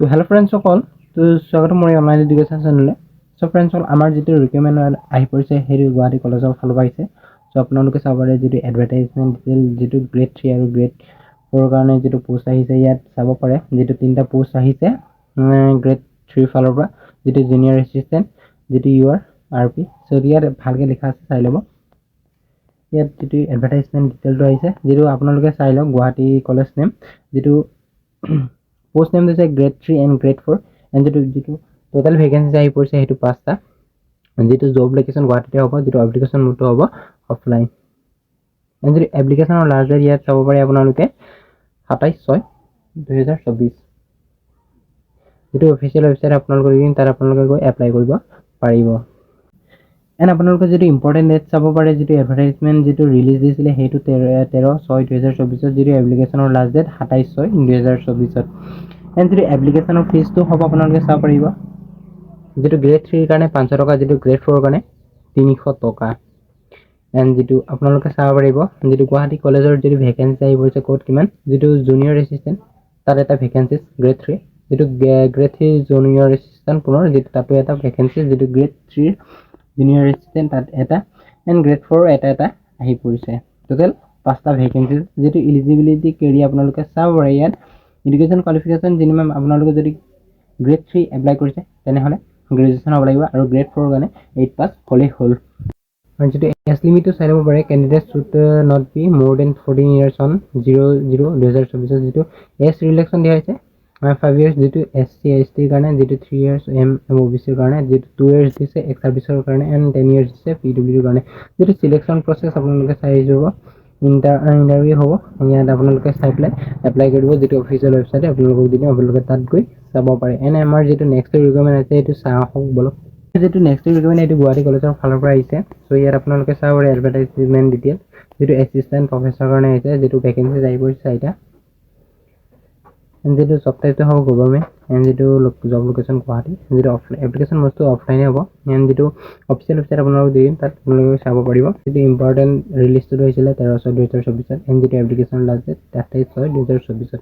তো হেল্ল' ফ্ৰেণ্ডসকল, তো স্বাগতম মোৰ অনলাইন এডুকেশ্যন চেনেললৈ। চ' ফ্ৰেণ্ডসকল, আমাৰ যিটো ৰিকুৱাৰমেণ্ট আহি পৰিছে সেইটো গুৱাহাটী কলেজৰ ফালৰ পৰা আহিছে। চ' আপোনালোকে চাব পাৰে যিটো এডভাৰটাইজমেণ্ট ডিটেইল যিটো গ্ৰেড 3 আৰু গ্ৰেড 4 কাৰণে যিটো পোষ্ট আহিছে ইয়াত চাব পাৰে। যিটো 3টা পোষ্ট আহিছে গ্ৰেড 3 ফালৰ পৰা, যিটো জুনিয়ৰ এছিষ্টেণ্ট, যিটো UR-RP। চ' ইয়াত ভালকৈ লিখা আছে, চাই ল'ব। ইয়াত যিটো এডভাৰটাইজমেণ্ট ডিটেইলটো আহিছে, যিটো আপোনালোকে চাই লওক। গুৱাহাটী কলেজ নেম, যিটো পোষ্ট নেম দিছে গ্ৰেড 3 এণ্ড গ্ৰেড 4 এণ্ড যিটো টোটেল ভেকেঞ্চি আহি পৰিছে সেইটো 5টা। যিটো জব লোকেশ্যন গুৱাহাটীতে হ'ব, যিটো এপ্লিকেশ্যন মোডটো হ'ব অফলাইন। এণ্ড যিটো এপ্লিকেশ্যনৰ লাষ্ট ডেট ইয়াত চাব পাৰে আপোনালোকে 27/6/2024। যিটো অফিচিয়েল ৱেবছাইট আপোনালোকে দিন তাত আপোনালোকে গৈ এপ্লাই কৰিব পাৰিব। এণ্ড আপোনালোকে যিটো ইম্পৰ্টেণ্ট ডেট চাব পাৰে, যিটো এডভাৰটাইজমেণ্ট যিটো ৰিলিজ দিছিলে সেইটো 13/6/2024, যিটো এপ্লিকেশ্যনৰ লাষ্ট ডেট 27/6/2024। এণ্ড যিটো এপ্লিকেশ্যনৰ ফিজটো হ'ব আপোনালোকে চাব পাৰিব। যিটো গ্ৰেড 3 কাৰণে 500 টকা, যিটো গ্ৰেড 4 কাৰণে 300 টকা। এণ্ড যিটো আপোনালোকে চাব পাৰিব, যিটো গুৱাহাটী কলেজৰ যিটো ভেকেঞ্চি আহি পৰিছে ক'ত কিমান, যিটো জুনিয়ৰ এছিষ্টেণ্ট তাত এটা ভেকেঞ্চি গ্ৰেড 3, যিটো গ্ৰেড 3 জুনিয়ৰ এছিষ্টেণ্ট পুনৰ যিটো তাতো এটা ভেকেঞ্চি, যিটো গ্ৰেড 3 জুনিয়ৰ এছিষ্টেণ্ট তাত এটা, এণ্ড গ্ৰেড 4 এটা আহি পৰিছে। টোটেল 5টা ভেকেঞ্চি। যিটো ইলিজিবিলিটি কেৰিয়া আপোনালোকে চাব পাৰে ইয়াত এডুকেশ্যন কোৱালিফিকেশ্যন মিনিমাম আপোনালোকে যদি গ্ৰেড 3 এপ্লাই কৰিছে তেনেহ'লে গ্ৰেজুৱেশ্যন হ'ব লাগিব, আৰু গ্ৰেড 4 কাৰণে 8 পাছ হ'লেই হ'ল। আৰু যিটো এজ লিমিটটো চাই ল'ব পাৰে, কেণ্ডিডেট শুড নট বি মোৰ দেন 14 years অন 0/0/2024। যিটো এজ ৰিলেক্সন দিয়া হৈছে 5 years, যিটো SC/ST কাৰণে, যিটো 3 years OBCৰ কাৰণে, যিটো 2 years দিছে এক্স ছাৰ্ভিচৰ কাৰণে, এণ্ড 10 years দিছে PWৰ কাৰণে। যিটো চিলেকশ্যন প্ৰচেছ আপোনালোকে চাই যাব, ইণ্টাৰভিউ হ'ব। ইয়াত আপোনালোকে চাই পেলাই এপ্লাই কৰিব, যিটো অফিচিয়েল ৱেবছাইট আপোনালোকক দিলে আপোনালোকে তাত গৈ চাব পাৰে। এনে আমাৰ যিটো নেক্সট ৰিকুৱাৰমেণ্ট আছে সেইটো চাওঁ বলক। যিটো নেক্সট ৰিকুৱাৰমেণ্ট এইটো গুৱাহাটী কলেজৰ ফালৰ পৰা আহিছে। চ' ইয়াত আপোনালোকে চাব পাৰে এডভাৰটাইজমেণ্ট ডিটেইল, যিটো এছিষ্টেণ্ট প্ৰফেচৰ কাৰণে আহিছে, যিটো ভেকেঞ্চি আহি পৰিছে 4টা। এণ্ড যিটো জব টাইপটো হ'ব গভৰ্ণমেণ্ট, এণ্ড যিটো জব লোকেশ্যন গুৱাহাটী, যিটো এপ্লিকেশ্যন বস্তু অফলাইনে হ'ব। এণ্ড যিটো অফিচিয়েল ৱেবছাইট আপোনালোকে দিম তাত আপোনালোকে চাব পাৰিব। যিটো ইম্পৰ্টেণ্ট ৰিলিজটো হৈছিলে 13/6/2024, এণ্ড যিটো এপ্লিকেশ্যন লাষ্ট ডেট 28/6/2024।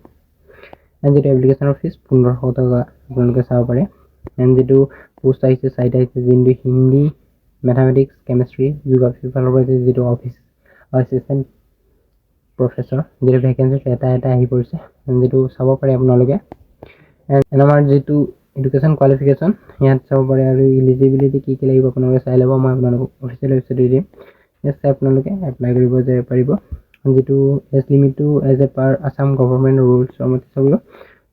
এণ্ড যিটো এপ্লিকেশ্যনৰ ফিজ 1500 টকা আপোনালোকে চাব পাৰে। এণ্ড যিটো পোষ্ট আহিছে 4টা আহিছে, যিটো হিন্দী, মেথামেটিক্স, কেমেষ্ট্ৰি, জিঅ'গ্ৰাফি ফালৰ পৰা যিটো অফিচ এছিষ্টেণ্ট প্ৰফেচৰ, যিটো ভেকেঞ্চি এটা আহি পৰিছে, যিটো চাব পাৰে আপোনালোকে। এণ্ড আমাৰ যিটো এডুকেশ্যন কোৱালিফিকেশ্যন ইয়াত চাব পাৰে, আৰু ইলিজিবিলিটি কি লাগিব আপোনালোকে চাই ল'ব। মই আপোনালোকক অফিচিয়েল ৱেবছাইট দিম, ইয়াত চাই আপোনালোকে এপ্লাই কৰিব পাৰিব। যিটো এজ লিমিটটো as a per Assam government ৰুলছৰ মতে চাব।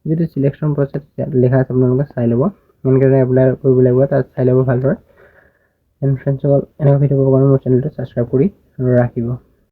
যিটো চিলেকশ্যন প্ৰচেছ ইয়াত লিখা আছে আপোনালোকে চাই ল'ব, এনেকৈ এপ্লাই কৰিব লাগিব, তাত চাই ল'ব ভালদৰে। এণ্ড ফ্ৰেণ্ডসকল, এনেকুৱা ভিডিঅ' পাবৰ কাৰণে মোৰ চেনেলটো ছাবস্ক্ৰাইব কৰি ৰাখিব।